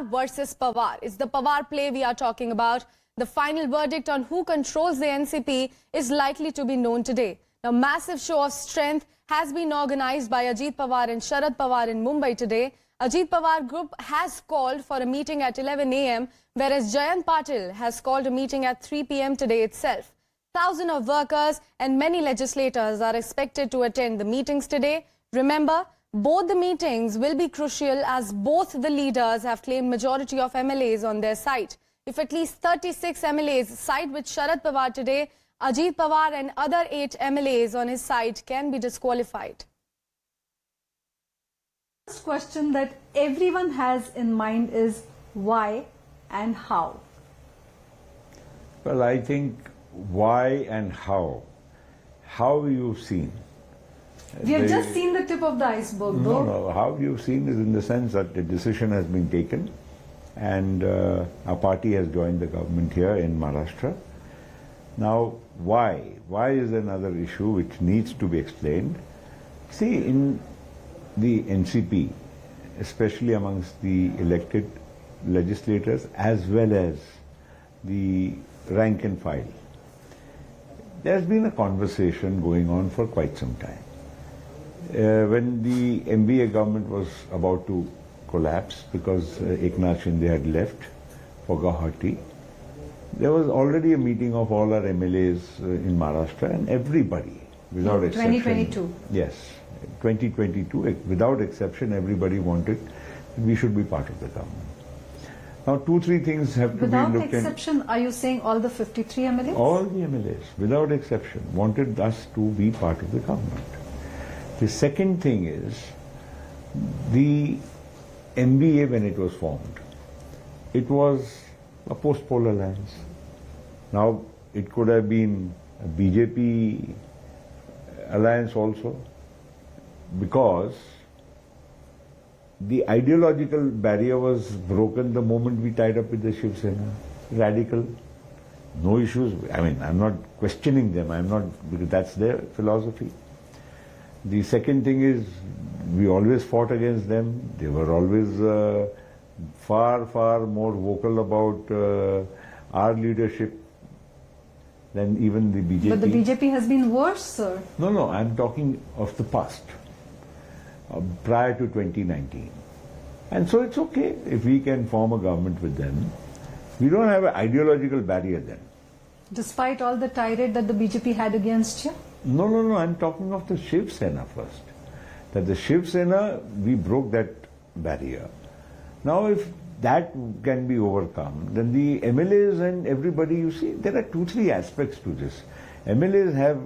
versus Pawar. It's the Pawar play we are talking about. The final verdict on who controls the NCP is likely to be known today. Now, massive show of strength has been organized by Ajit Pawar and Sharad Pawar in Mumbai today. Ajit Pawar group has called for a meeting at 11 a.m., whereas Jayant Patil has called a meeting at 3 p.m. today itself. Thousands of workers and many legislators are expected to attend the meetings today. Remember, both the meetings will be crucial as both the leaders have claimed majority of MLAs on their side. If at least 36 MLAs side with Sharad Pawar today, Ajit Pawar and other 8 MLAs on his side can be disqualified. The first question that everyone has in mind is why and how? Well, I think why and how. How you've seen. We have just seen the tip of the iceberg, though. No, how you've seen is in the sense that the decision has been taken and our party has joined the government here in Maharashtra. Now, why? Why is another issue which needs to be explained. See, in the NCP, especially amongst the elected legislators as well as the rank and file, there's been a conversation going on for quite some time. When the MBA government was about to collapse because Eknath Shinde had left for Guwahati, there was already a meeting of all our MLAs in Maharashtra, and everybody, without exception. 2022. Yes, 2022, without exception, everybody wanted we should be part of the government. Now, 2-3 things have to be looked at. Without exception, are you saying all the 53 MLAs? All the MLAs, without exception, wanted us to be part of the government. The second thing is, the MBA, when it was formed, it was a post-poll alliance. Now, it could have been a BJP alliance also, because the ideological barrier was broken the moment we tied up with the Shiv Sena. Radical, no issues. I mean, I'm not questioning them. I'm not, because that's their philosophy. The second thing is, we always fought against them. They were always far more vocal about our leadership than even the BJP. But the BJP has been worse, sir. No, I'm talking of the past, prior to 2019. And so it's okay if we can form a government with them. We don't have an ideological barrier then. Despite all the tirade that the BJP had against you? No, I'm talking of the Shiv Sena first. That the Shiv Sena, we broke that barrier. Now, if that can be overcome, then the MLAs and everybody, you see, there are 2-3 aspects to this. MLAs have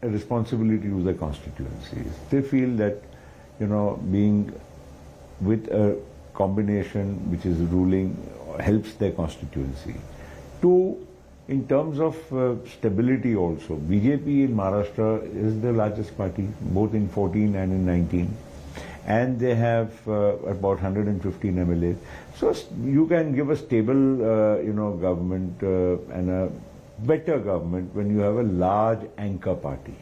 a responsibility to their constituencies. They feel that, being with a combination which is ruling helps their constituency. 2, in terms of stability also, BJP in Maharashtra is the largest party, both in 14 and in 19. And they have about 115 MLAs. So you can give a stable, government and a better government when you have a large anchor party.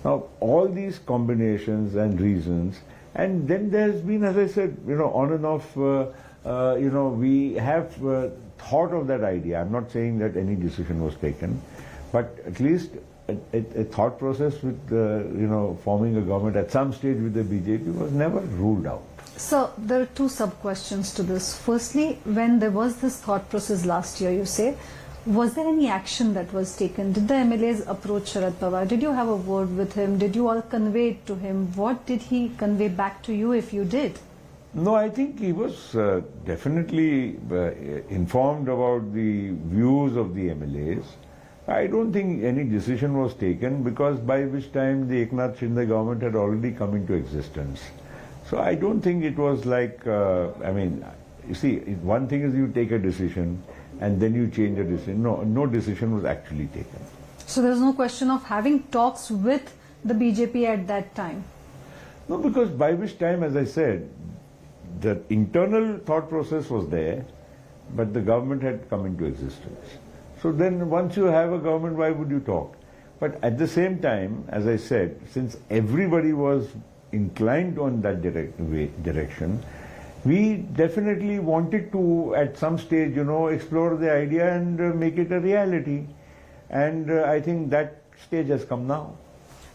Now, all these combinations and reasons, and then there's been, as I said, on and off, we have thought of that idea. I'm not saying that any decision was taken, but at least a thought process with, forming a government at some stage with the BJP was never ruled out. So there are 2 sub-questions to this. Firstly, when there was this thought process last year, you say, was there any action that was taken? Did the MLAs approach Sharad Pawar? Did you have a word with him? Did you all convey it to him? What did he convey back to you if you did? No, I think he was definitely informed about the views of the MLAs. I don't think any decision was taken, because by which time the Eknath Shinde government had already come into existence. So I don't think it was like, you see, one thing is you take a decision and then you change a decision. No decision was actually taken. So there's no question of having talks with the BJP at that time? No, because by which time, as I said, the internal thought process was there, but the government had come into existence. So then once you have a government, why would you talk? But at the same time, as I said, since everybody was inclined on that direction, We definitely wanted to, at some stage, explore the idea and make it a reality. And I think that stage has come now.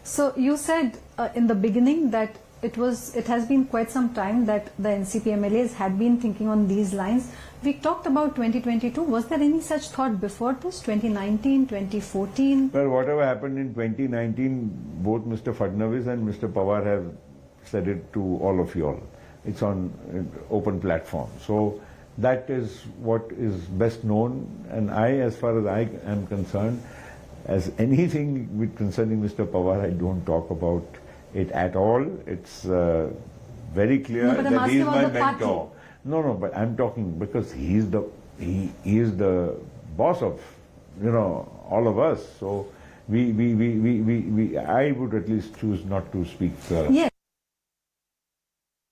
So you said in the beginning that it has been quite some time that the NCP MLAs had been thinking on these lines. We talked about 2022. Was there any such thought before this, 2019, 2014? Well, whatever happened in 2019, both Mr. Fadnavis and Mr. Pawar have said it to all of you all. It's on open platform. So that is what is best known. And as far as I am concerned, as anything with concerning Mr. Pawar, I don't talk about it at all. It's very clear that he is my mentor. No, but I'm talking because he is the boss of all of us. So I would at least choose not to speak. Yes.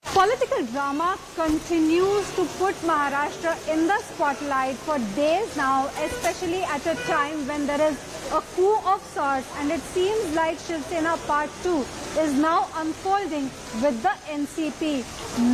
Political drama continues to put Maharashtra in the spotlight for days now, especially at a time when there is a coup of sorts, and it seems like Shiv Sena Part 2 is now unfolding with the NCP.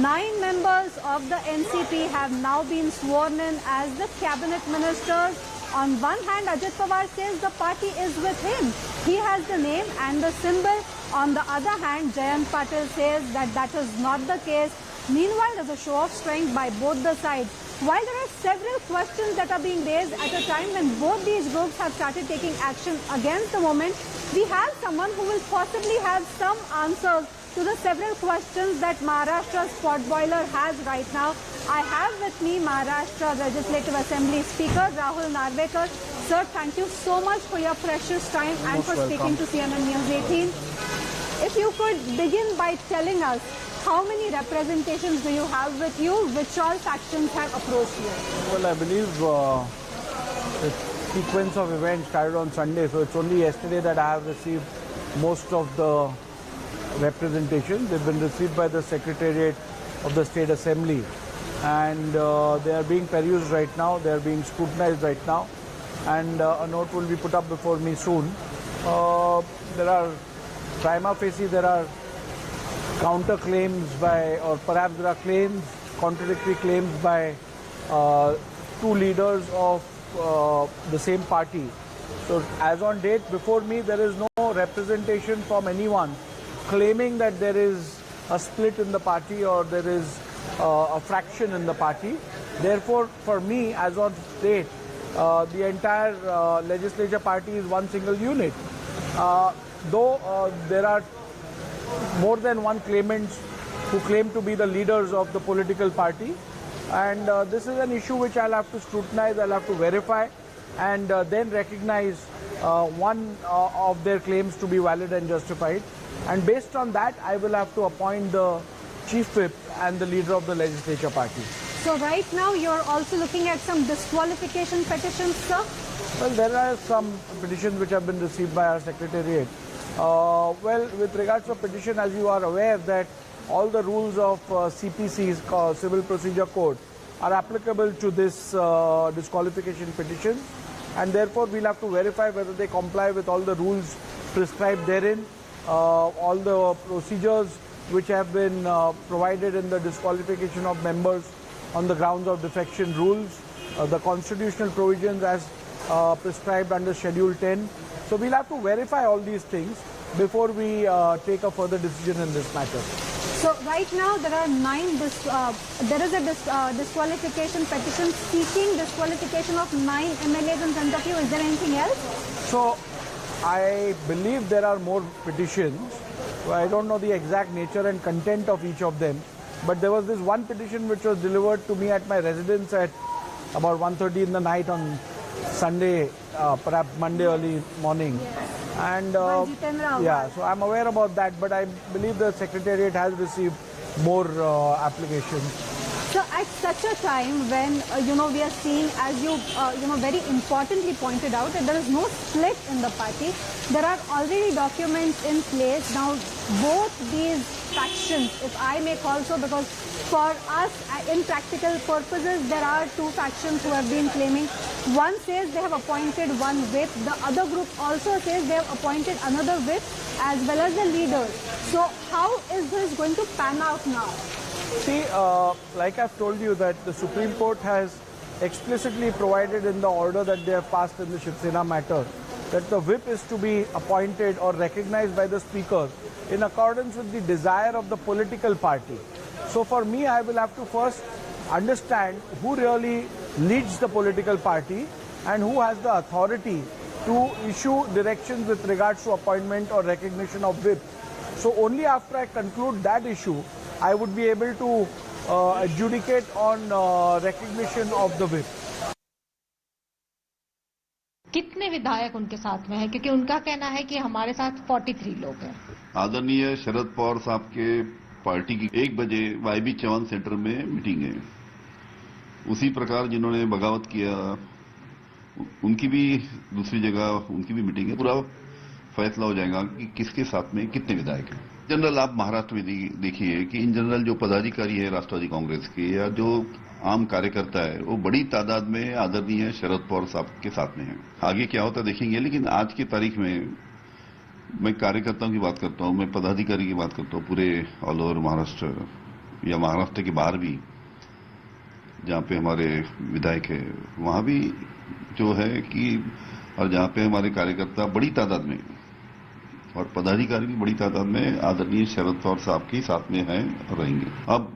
9 members of the NCP have now been sworn in as the cabinet ministers. On one hand, Ajit Pawar says the party is with him. He has the name and the symbol. On the other hand, Jayant Patil says that is not the case. Meanwhile, there's a show of strength by both the sides. While there are several questions that are being raised at a time when both these groups have started taking action against the movement, we have someone who will possibly have some answers to the several questions that Maharashtra's potboiler has right now. I have with me Maharashtra Legislative Assembly Speaker Rahul Narvekar. Sir, thank you so much for your precious time and for speaking to CNN News 18. If you could begin by telling us, how many representations do you have with you? Which all factions have approached you? Well, I believe the sequence of events started on Sunday, so it's only yesterday that I have received most of the representations. They've been received by the Secretariat of the State Assembly, and they are being perused right now, they are being scrutinized right now, and a note will be put up before me soon. There are prima facie, there are counter claims by, or perhaps there are claims, contradictory claims by two leaders of the same party. So as on date, before me, there is no representation from anyone claiming that there is a split in the party or there is a fraction in the party. Therefore, for me, as on date, the entire legislature party is one single unit. Though there are more than one claimants who claim to be the leaders of the political party, and this is an issue which I'll have to scrutinize, I'll have to verify, and then recognize one of their claims to be valid and justified. And based on that, I will have to appoint the chief whip and the leader of the legislature party. So right now you're also looking at some disqualification petitions, sir? Well, there are some petitions which have been received by our secretariat. Well, with regards to petition, as you are aware that all the rules of CPC's Civil Procedure Code are applicable to this disqualification petition, and therefore we'll have to verify whether they comply with all the rules prescribed therein, all the procedures which have been provided in the disqualification of members on the grounds of defection rules, the constitutional provisions as prescribed under Schedule 10. So we'll have to verify all these things before we take a further decision in this matter. So right now there are 9, there is a disqualification petition seeking disqualification of 9 MLAs in front of you. Is there anything else? So I believe there are more petitions. I don't know the exact nature and content of each of them, but there was this one petition which was delivered to me at my residence at about 1:30 in the night on Sunday, perhaps Monday early morning. Yes. And yeah, so I'm aware about that, but I believe the Secretariat has received more applications. So at such a time when, we are seeing, as you, very importantly pointed out, that there is no split in the party. There are already documents in place. Now, both these factions, if I may call so, because for us, in practical purposes, there are 2 factions who have been claiming. One says they have appointed one whip. The other group also says they have appointed another whip as well as the leader. So how is this going to pan out now? See, like I've told you that the Supreme Court has explicitly provided in the order that they have passed in the Shiv Sena matter that the whip is to be appointed or recognized by the speaker in accordance with the desire of the political party. So for me, I will have to first understand who really leads the political party and who has the authority to issue directions with regards to appointment or recognition of whip. So only after I conclude that issue, I would be able to adjudicate on recognition of the whip. कितने विधायक उनके साथ में हैं? क्योंकि उनका कहना है कि हमारे साथ 43 लोग हैं। आदरणीय शरद पवार साहब के पार्टी की 1 बजे YB चवन सेंटर में मीटिंग है। उसी प्रकार जिन्होंने बगावत किया उनकी भी दूसरी जगह उनकी भी मीटिंग है। पूरा फैसला हो जाएगा कि किसके साथ में कितने विधायक हैं। जनरल आप महाराष्ट्र में देखिए कि इन जनरल जो पदाधिकारी है राष्ट्रवादी कांग्रेस के या जो आम कार्यकर्ता है वो बड़ी तादाद में आदरणीय शरद पवार साहब के साथ में है। आगे क्या होता देखेंगे, लेकिन आज की तारीख में मैं कार्यकर्ताओं की बात करता हूं, मैं पदाधिकारी की बात करता हूं पूरे ऑल ओवर महाराष्ट्र या महाराष्ट्र के बाहर भी जहां पे हमारे विधायक है वहां भी जो है कि और जहां पे हमारे कार्यकर्ता बड़ी तादाद में और पदाधिकारी भी बड़ी तादाद में आदरणीय शरद पवार साहब के साथ में हैं और रहेंगे। अब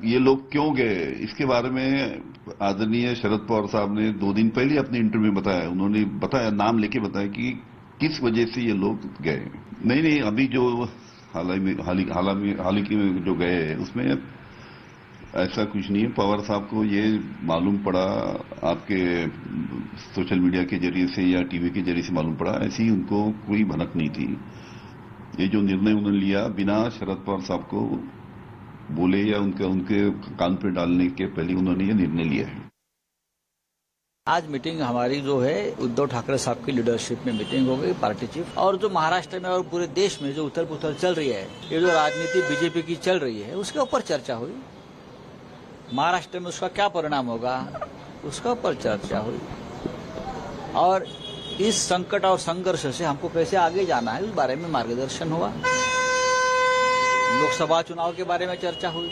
ये लोग क्यों गए इसके बारे में आदरणीय शरद पवार साहब ने 2 दिन पहले अपने इंटरव्यू में बताया। उन्होंने बताया, नाम लेके बताया कि किस वजह से ये लोग गए। नहीं अभी जो हालांकि में जो गए उसमें ऐसा कुछ नहीं है। पवार साहब को ये मालूम पड़ा आपके सोशल मीडिया के जरिए से या टीवी के जरिए से मालूम पड़ा, ऐसी उनको कोई भनक नहीं थी। ये जो निर्णय उन्होंने लिया बिना शरद पवार साहब को बोले या उनके कान पे डालने के पहले उन्होंने ये निर्णय लिया है। आज मीटिंग हमारी जो है उद्धव ठाकरे साहब की लीडरशिप में मीटिंग हो गई पार्टी चीफ, और जो महाराष्ट्र में और पूरे देश में जो उथल पुथल चल रही है, ये जो राजनीति बीजेपी की चल रही है उसके ऊपर चर्चा हुई। महाराष्ट्र में उसका क्या परिणाम होगा उसका ऊपर चर्चा हुई, और इस संकट और संघर्ष से हमको कैसे आगे जाना है उस बारे में मार्गदर्शन हुआ। लोकसभा चुनाव के बारे में चर्चा हुई,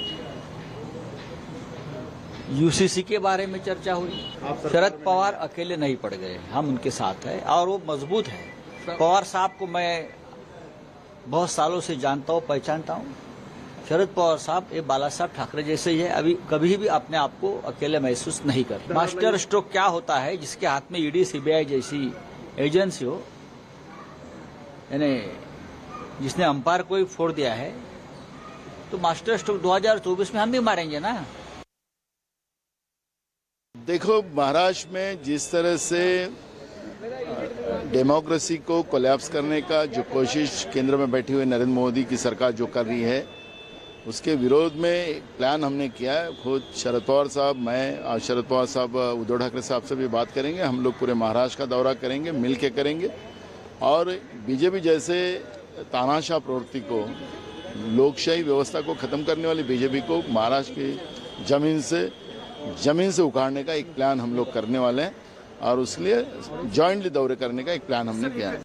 यूसीसी के बारे में चर्चा हुई। शरद पवार अकेले नहीं पड़ गए, हम उनके साथ हैं और वो मजबूत है। पवार साहब को मैं बहुत सालों से जानता हूँ, पहचानता हूँ। शरद पवार साहब ये बाला साहब ठाकरे जैसे ही है, अभी कभी भी अपने आप को अकेले महसूस नहीं करते। मास्टर स्ट्रोक क्या होता है, जिसके हाथ में ईडी सीबीआई जैसी एजेंसी हो, यानी जिसने अंपायर को ही फोड़ दिया है, तो मास्टर स्ट्रोक 2024 में हम भी मारेंगे ना। देखो, महाराष्ट्र में जिस तरह से डेमोक्रेसी को कोलैप्स करने का जो कोशिश केंद्र में बैठी हुई नरेंद्र मोदी की सरकार जो कर रही है, उसके विरोध में एक प्लान हमने किया है। खुद शरद पवार साहब, मैं और शरद पवार साहब उद्धव ठाकरे साहब से भी बात करेंगे। हम लोग पूरे महाराष्ट्र का दौरा करेंगे, मिल के करेंगे, और बीजेपी जैसे तानाशाह प्रवृत्ति को, लोकशाही व्यवस्था को खत्म करने वाली बीजेपी को महाराष्ट्र की जमीन से उखाड़ने का एक प्लान हम लोग करने वाले हैं, और उसके लिए जॉइंटली दौरे करने का एक प्लान हमने किया है।